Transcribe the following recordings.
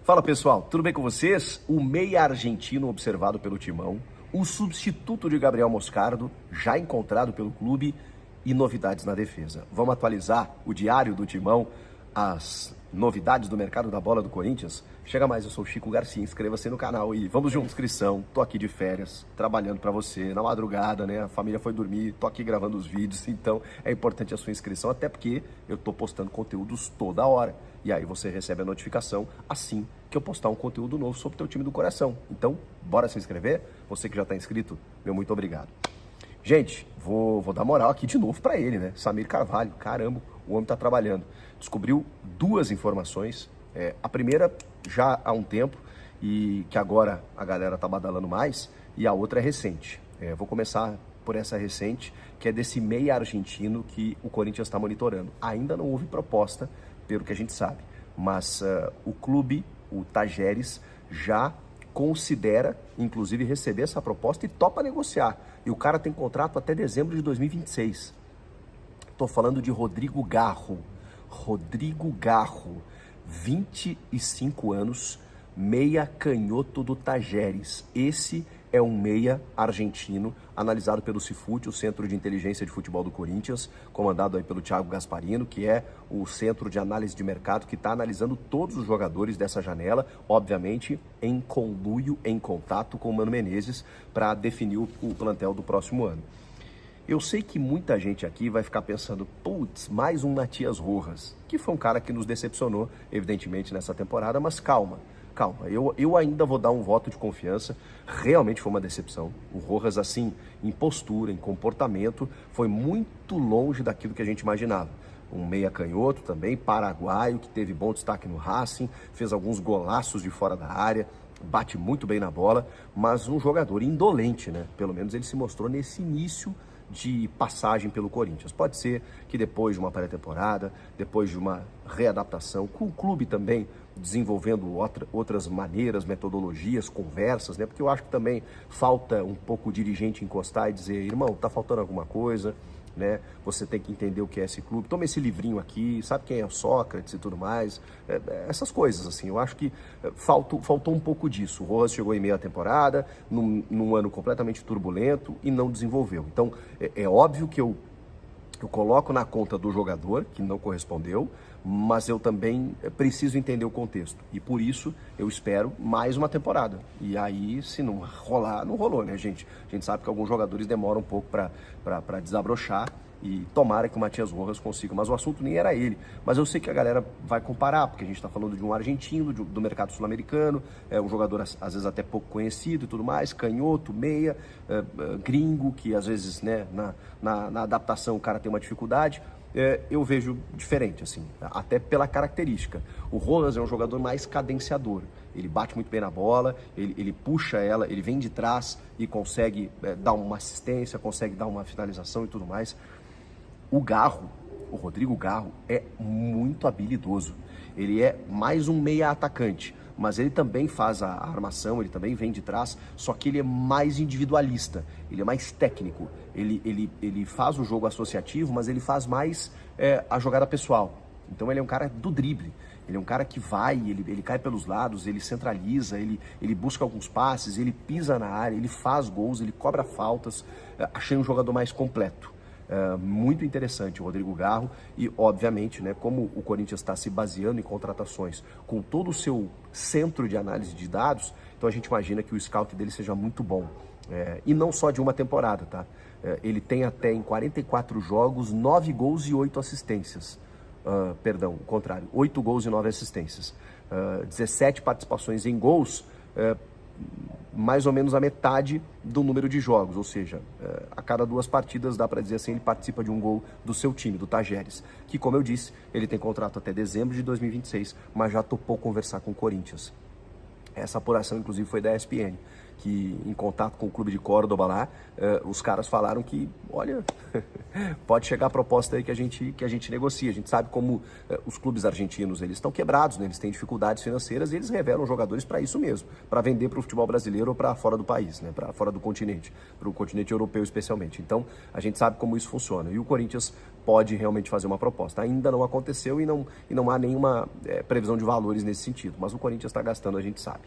Fala pessoal, tudo bem com vocês? O meia argentino observado pelo Timão, o substituto de Gabriel Moscardo, já encontrado pelo clube e novidades na defesa. Vamos atualizar o diário do Timão, as novidades do mercado da bola do Corinthians? Chega mais, eu sou o Chico Garcia, inscreva-se no canal e vamos juntos, inscrição. Tô aqui de férias, trabalhando para você, na madrugada, né? A família foi dormir, tô aqui gravando os vídeos, então é importante a sua inscrição, até porque eu tô postando conteúdos toda hora. E aí você recebe a notificação assim que eu postar um conteúdo novo sobre o teu time do coração. Então, bora se inscrever? Você que já tá inscrito, meu muito obrigado. Gente, vou dar moral aqui de novo para ele, né? Samir Carvalho, caramba, o homem tá trabalhando. Descobriu duas informações. A primeira já há um tempo e que agora a galera tá badalando mais, e a outra é recente. Vou começar por essa recente, que é desse meia argentino que o Corinthians está monitorando. Ainda não houve proposta, pelo que a gente sabe, mas o clube, o Tajeres, já considera, inclusive, receber essa proposta e topa negociar. E o cara tem contrato até dezembro de 2026. Estou falando de Rodrigo Garro. Rodrigo Garro, 25 anos, meia canhoto do Tajeres. Esse é um meia argentino, analisado pelo Cifute, o Centro de Inteligência de Futebol do Corinthians, comandado aí pelo Thiago Gasparino, que é o centro de análise de mercado que está analisando todos os jogadores dessa janela, obviamente em conluio, em contato com o Mano Menezes, para definir o plantel do próximo ano. Eu sei que muita gente aqui vai ficar pensando, putz, mais um Matias Rojas, que foi um cara que nos decepcionou, evidentemente, nessa temporada, mas calma, eu ainda vou dar um voto de confiança. Realmente foi uma decepção. O Rojas, assim, em postura, em comportamento, foi muito longe daquilo que a gente imaginava. Um meia canhoto também, paraguaio, que teve bom destaque no Racing, fez alguns golaços de fora da área, bate muito bem na bola, mas um jogador indolente, né? Pelo menos ele se mostrou nesse início de passagem pelo Corinthians. Pode ser que depois de uma pré-temporada, depois de uma readaptação, com o clube também desenvolvendo outras maneiras, metodologias, conversas, né? Porque eu acho que também falta um pouco o dirigente encostar e dizer, irmão, tá faltando alguma coisa, né? Você tem que entender o que é esse clube. Toma esse livrinho aqui, sabe quem é o Sócrates e tudo mais. Essas coisas, assim, eu acho que faltou um pouco disso. O Rojas chegou em meia temporada, num ano completamente turbulento e não desenvolveu. Então, é óbvio que eu coloco na conta do jogador, que não correspondeu, mas eu também preciso entender o contexto. E por isso eu espero mais uma temporada. E aí, se não rolar, não rolou, né, gente? A gente sabe que alguns jogadores demoram um pouco para desabrochar, e tomara que o Matias Rojas consiga. Mas o assunto nem era ele. Mas eu sei que a galera vai comparar, porque a gente está falando de um argentino, do mercado sul-americano, um jogador às vezes até pouco conhecido e tudo mais, canhoto, meia, gringo, que às vezes, né, na adaptação o cara tem uma dificuldade. Eu vejo diferente, assim, até pela característica. O Rojas é um jogador mais cadenciador. Ele bate muito bem na bola, ele puxa ela, ele vem de trás e consegue dar uma assistência, consegue dar uma finalização e tudo mais. O Garro, o Rodrigo Garro, é muito habilidoso. Ele é mais um meia atacante, mas ele também faz a armação, ele também vem de trás, só que ele é mais individualista, ele é mais técnico. Ele faz o jogo associativo, mas ele faz mais a jogada pessoal. Então ele é um cara do drible, ele é um cara que vai, ele cai pelos lados, ele centraliza, ele busca alguns passes, ele pisa na área, ele faz gols, ele cobra faltas. Achei um jogador mais completo. Muito interessante o Rodrigo Garro e, obviamente, né, como o Corinthians está se baseando em contratações com todo o seu centro de análise de dados, então a gente imagina que o scout dele seja muito bom. E não só de uma temporada, tá? Ele tem até em 44 jogos 9 gols e 8 assistências. Perdão, o contrário, 8 gols e 9 assistências. 17 participações em gols, mais ou menos a metade do número de jogos, ou seja, a cada 2 partidas, dá para dizer assim, ele participa de um gol do seu time, do Tajeres, que, como eu disse, ele tem contrato até dezembro de 2026, mas já topou conversar com o Corinthians. Essa apuração, inclusive, foi da ESPN. que em contato com o clube de Córdoba lá, os caras falaram que, olha, pode chegar a proposta aí que a gente negocia. A gente sabe como os clubes argentinos, eles estão quebrados, né? Eles têm dificuldades financeiras e eles revelam jogadores para isso mesmo, para vender para o futebol brasileiro ou para fora do país, né? Para fora do continente, para o continente europeu especialmente. Então, a gente sabe como isso funciona. E o Corinthians pode realmente fazer uma proposta. Ainda não aconteceu e não há nenhuma previsão de valores nesse sentido, mas o Corinthians está gastando, a gente sabe.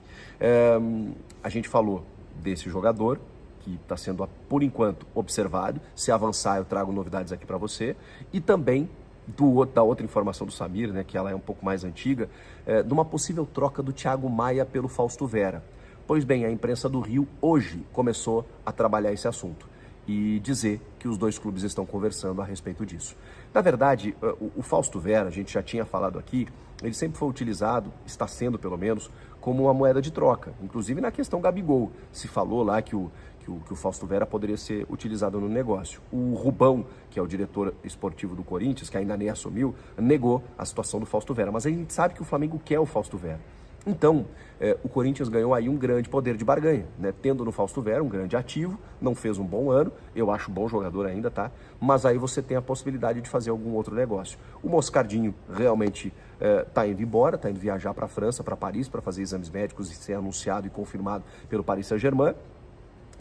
A gente falou desse jogador, que está sendo, por enquanto, observado. Se avançar, eu trago novidades aqui para você. E também da outra informação do Samir, né, que ela é um pouco mais antiga, de uma possível troca do Thiago Maia pelo Fausto Vera. Pois bem, a imprensa do Rio hoje começou a trabalhar esse assunto e dizer que os dois clubes estão conversando a respeito disso. Na verdade, o Fausto Vera, a gente já tinha falado aqui, ele sempre foi utilizado, está sendo pelo menos, como uma moeda de troca. Inclusive na questão Gabigol, se falou lá que o Fausto Vera poderia ser utilizado no negócio. O Rubão, que é o diretor esportivo do Corinthians, que ainda nem assumiu, negou a situação do Fausto Vera. Mas a gente sabe que o Flamengo quer o Fausto Vera. Então, o Corinthians ganhou aí um grande poder de barganha, né? Tendo no Fausto Vera um grande ativo, não fez um bom ano, eu acho bom jogador ainda, tá? Mas aí você tem a possibilidade de fazer algum outro negócio. O Moscardinho realmente está indo embora, está indo viajar para a França, para Paris, para fazer exames médicos e ser anunciado e confirmado pelo Paris Saint-Germain.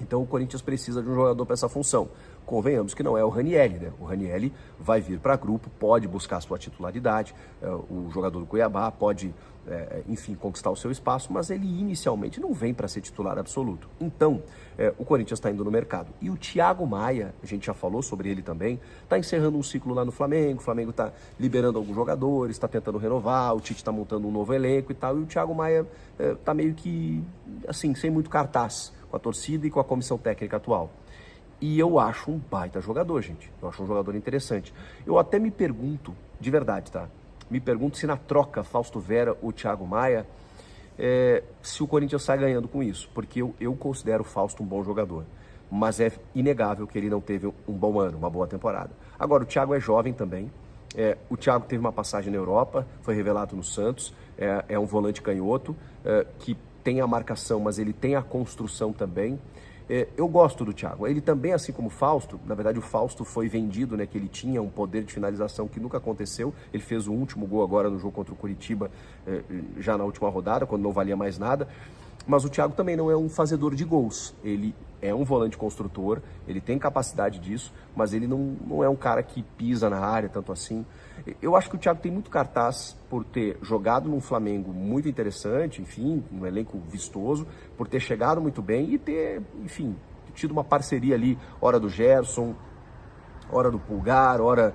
Então o Corinthians precisa de um jogador para essa função. Convenhamos que não é o Ranieri, né? O Ranieri vai vir para grupo, pode buscar a sua titularidade, o jogador do Cuiabá pode, enfim, conquistar o seu espaço, mas ele inicialmente não vem para ser titular absoluto. Então, o Corinthians está indo no mercado. E o Thiago Maia, a gente já falou sobre ele também, está encerrando um ciclo lá no Flamengo, o Flamengo está liberando alguns jogadores, está tentando renovar, o Tite está montando um novo elenco e tal, e o Thiago Maia está meio que, assim, sem muito cartaz com a torcida e com a comissão técnica atual. E eu acho um baita jogador, gente. Eu acho um jogador interessante. Eu até me pergunto, de verdade, tá? Me pergunto se na troca Fausto Vera ou Thiago Maia, se o Corinthians sai ganhando com isso. Porque eu considero o Fausto um bom jogador. Mas é inegável que ele não teve um bom ano, uma boa temporada. Agora, o Thiago é jovem também. O Thiago teve uma passagem na Europa, foi revelado no Santos. É um volante canhoto, que tem a marcação, mas ele tem a construção também. Eu gosto do Thiago. Ele também, assim como o Fausto, na verdade o Fausto foi vendido, né, que ele tinha um poder de finalização que nunca aconteceu. Ele fez o último gol agora no jogo contra o Curitiba, já na última rodada, quando não valia mais nada. Mas o Thiago também não é um fazedor de gols. Ele é um volante construtor, ele tem capacidade disso, mas ele não é um cara que pisa na área tanto assim. Eu acho que o Thiago tem muito cartaz por ter jogado num Flamengo muito interessante, enfim, um elenco vistoso, por ter chegado muito bem e ter, enfim, tido uma parceria ali, hora do Gerson, hora do Pulgar, hora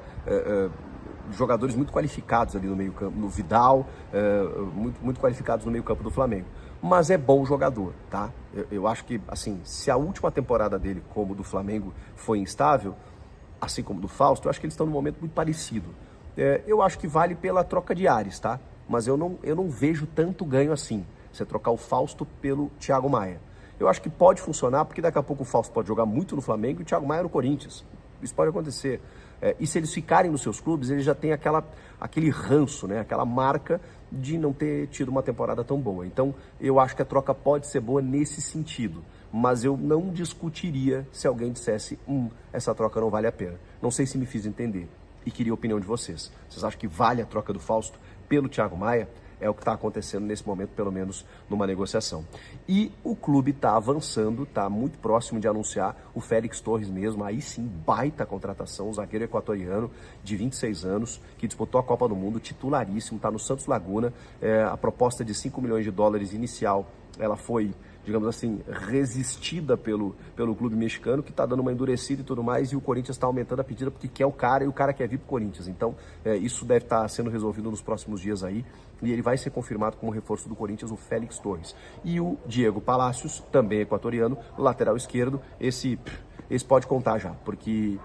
jogadores muito qualificados ali no meio campo, no Vidal, muito qualificados no meio campo do Flamengo. Mas é bom jogador, tá? Eu acho que, assim, se a última temporada dele, como do Flamengo, foi instável, assim como do Fausto, eu acho que eles estão num momento muito parecido. Eu acho que vale pela troca de ares, tá? Mas eu não vejo tanto ganho assim, você trocar o Fausto pelo Thiago Maia. Eu acho que pode funcionar, porque daqui a pouco o Fausto pode jogar muito no Flamengo e o Thiago Maia no Corinthians. Isso pode acontecer. E se eles ficarem nos seus clubes, eles já têm aquele ranço, né? Aquela marca de não ter tido uma temporada tão boa. Então, eu acho que a troca pode ser boa nesse sentido. Mas eu não discutiria se alguém dissesse, essa troca não vale a pena. Não sei se me fiz entender. E queria a opinião de vocês. Vocês acham que vale a troca do Fausto pelo Thiago Maia? É o que está acontecendo nesse momento, pelo menos numa negociação. E o clube está avançando, está muito próximo de anunciar o Félix Torres mesmo, aí sim, baita contratação, o zagueiro equatoriano de 26 anos, que disputou a Copa do Mundo, titularíssimo, está no Santos Laguna. A proposta de 5 milhões de dólares inicial, ela foi, digamos assim, resistida pelo clube mexicano, que está dando uma endurecida e tudo mais, e o Corinthians está aumentando a pedida porque quer o cara e o cara quer vir para o Corinthians. Então, isso deve estar sendo resolvido nos próximos dias aí, e ele vai ser confirmado como reforço do Corinthians, o Félix Torres. E o Diego Palacios, também equatoriano, lateral esquerdo, esse pode contar já, porque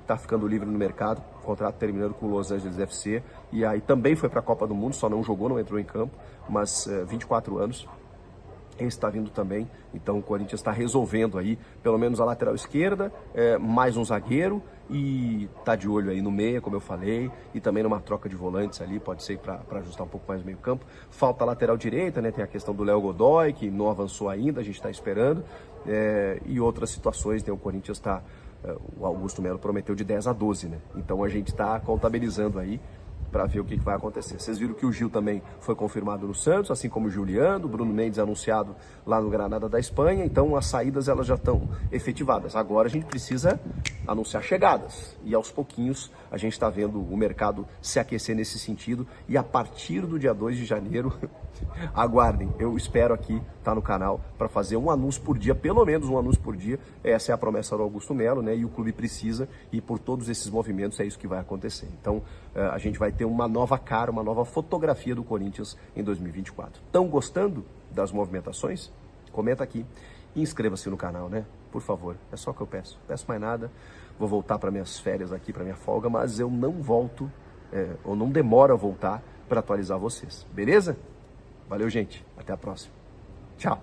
está ficando livre no mercado, contrato terminando com o Los Angeles FC, e aí também foi para a Copa do Mundo, só não jogou, não entrou em campo, mas 24 anos. esse está vindo também, então o Corinthians está resolvendo aí, pelo menos a lateral esquerda, mais um zagueiro e tá de olho aí no meia, como eu falei, e também numa troca de volantes ali, pode ser para ajustar um pouco mais o meio campo. Falta a lateral direita, né? Tem a questão do Léo Godoy, que não avançou ainda, a gente está esperando, e outras situações, né? O Corinthians está, o Augusto Melo prometeu de 10 a 12, né? Então a gente está contabilizando aí, para ver o que vai acontecer. Vocês viram que o Gil também foi confirmado no Santos, assim como o Juliano, Bruno Mendes anunciado lá no Granada da Espanha, então as saídas elas já estão efetivadas. Agora a gente precisa anunciar chegadas e aos pouquinhos a gente está vendo o mercado se aquecer nesse sentido e a partir do dia 2 de janeiro, aguardem, eu espero aqui estar no canal para fazer um anúncio por dia, pelo menos um anúncio por dia. Essa é a promessa do Augusto Melo, né? E o clube precisa, e por todos esses movimentos é isso que vai acontecer. Então a gente vai ter uma nova cara, uma nova fotografia do Corinthians em 2024. Estão gostando das movimentações? Comenta aqui e inscreva-se no canal, né? Por favor, é só o que eu peço. Peço mais nada. Vou voltar para minhas férias aqui, para minha folga, mas eu não volto, ou não demoro a voltar para atualizar vocês. Beleza? Valeu, gente. Até a próxima. Tchau.